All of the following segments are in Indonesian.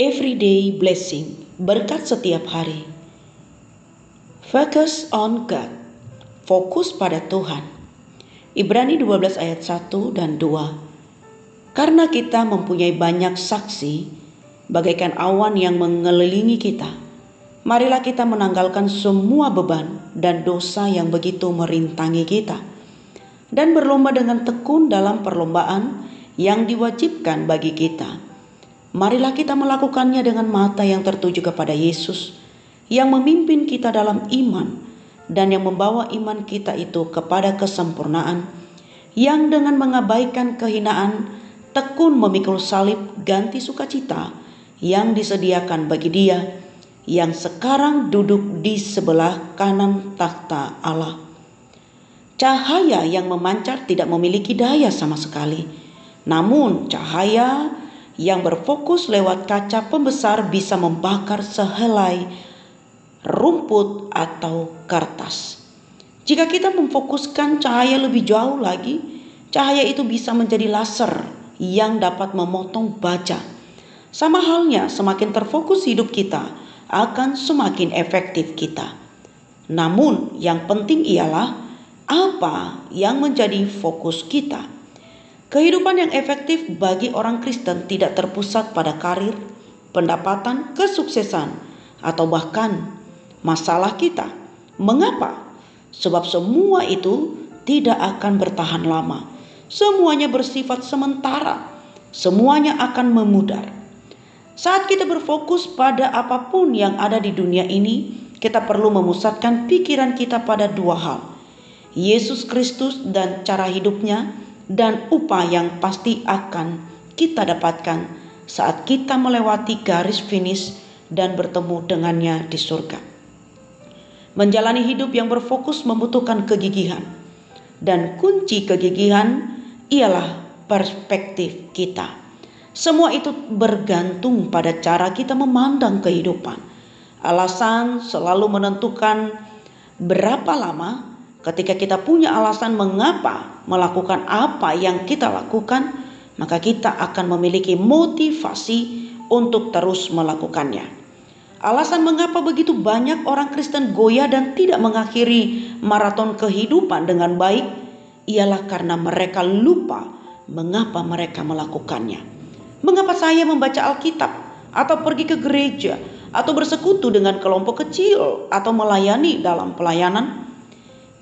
Everyday blessing, berkat setiap hari. Focus on God, fokus pada Tuhan. Ibrani 12 ayat 1 dan 2. Karena kita mempunyai banyak saksi, bagaikan awan yang mengelilingi kita, marilah kita menanggalkan semua beban dan dosa yang begitu merintangi kita, dan berlomba dengan tekun dalam perlombaan yang diwajibkan bagi kita. Marilah kita melakukannya dengan mata yang tertuju kepada Yesus, yang memimpin kita dalam iman dan yang membawa iman kita itu kepada kesempurnaan, yang dengan mengabaikan kehinaan tekun memikul salib ganti sukacita yang disediakan bagi Dia yang sekarang duduk di sebelah kanan takhta Allah. Cahaya yang memancar tidak memiliki daya sama sekali, namun cahaya yang berfokus lewat kaca pembesar bisa membakar sehelai rumput atau kertas. Jika kita memfokuskan cahaya lebih jauh lagi, cahaya itu bisa menjadi laser yang dapat memotong baja. Sama halnya, semakin terfokus hidup kita, akan semakin efektif kita. Namun yang penting ialah apa yang menjadi fokus kita. Kehidupan yang efektif bagi orang Kristen tidak terpusat pada karir, pendapatan, kesuksesan, atau bahkan masalah kita. Mengapa? Sebab semua itu tidak akan bertahan lama. Semuanya bersifat sementara. Semuanya akan memudar. Saat kita berfokus pada apapun yang ada di dunia ini, kita perlu memusatkan pikiran kita pada dua hal: Yesus Kristus dan cara hidupnya, dan upah yang pasti akan kita dapatkan saat kita melewati garis finish dan bertemu dengannya di surga. Menjalani hidup yang berfokus membutuhkan kegigihan, dan kunci kegigihan ialah perspektif kita. Semua itu bergantung pada cara kita memandang kehidupan. Alasan selalu menentukan berapa lama. Ketika kita punya alasan mengapa melakukan apa yang kita lakukan, maka kita akan memiliki motivasi untuk terus melakukannya. Alasan mengapa begitu banyak orang Kristen goyah dan tidak mengakhiri maraton kehidupan dengan baik ialah karena mereka lupa mengapa mereka melakukannya. Mengapa saya membaca Alkitab atau pergi ke gereja atau bersekutu dengan kelompok kecil atau melayani dalam pelayanan?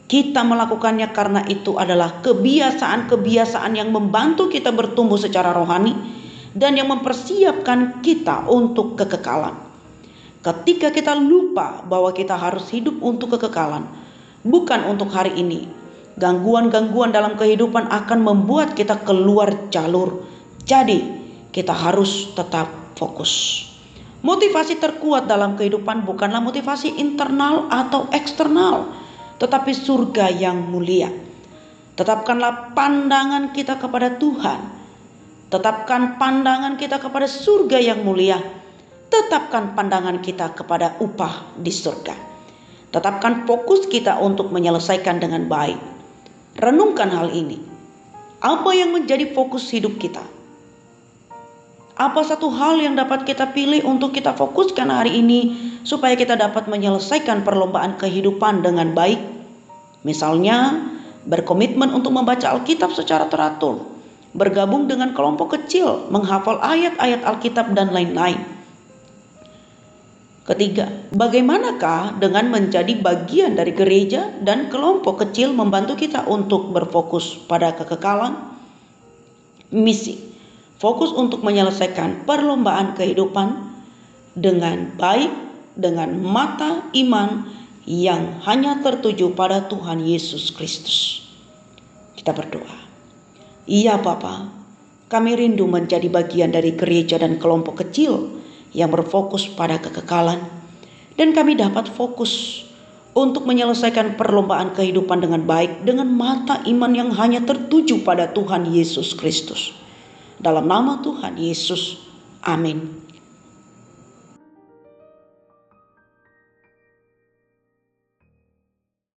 Kita melakukannya karena itu adalah kebiasaan-kebiasaan yang membantu kita bertumbuh secara rohani dan yang mempersiapkan kita untuk kekekalan. Ketika kita lupa bahwa kita harus hidup untuk kekekalan, bukan untuk hari ini, gangguan-gangguan dalam kehidupan akan membuat kita keluar jalur. Jadi, kita harus tetap fokus. Motivasi terkuat dalam kehidupan bukanlah motivasi internal atau eksternal, tetapi surga yang mulia. Tetapkanlah pandangan kita kepada Tuhan. Tetapkan pandangan kita kepada surga yang mulia. Tetapkan pandangan kita kepada upah di surga. Tetapkan fokus kita untuk menyelesaikan dengan baik. Renungkan hal ini. Apa yang menjadi fokus hidup kita? Apa satu hal yang dapat kita pilih untuk kita fokuskan hari ini supaya kita dapat menyelesaikan perlombaan kehidupan dengan baik? Misalnya, berkomitmen untuk membaca Alkitab secara teratur, bergabung dengan kelompok kecil, menghafal ayat-ayat Alkitab, dan lain-lain. Ketiga, bagaimanakah dengan menjadi bagian dari gereja dan kelompok kecil membantu kita untuk berfokus pada kekekalan? Misi. Fokus untuk menyelesaikan perlombaan kehidupan dengan baik, dengan mata iman yang hanya tertuju pada Tuhan Yesus Kristus. Kita berdoa. Iya Bapa, kami rindu menjadi bagian dari gereja dan kelompok kecil yang berfokus pada kekekalan. Dan kami dapat fokus untuk menyelesaikan perlombaan kehidupan dengan baik, dengan mata iman yang hanya tertuju pada Tuhan Yesus Kristus. Dalam nama Tuhan Yesus, amin.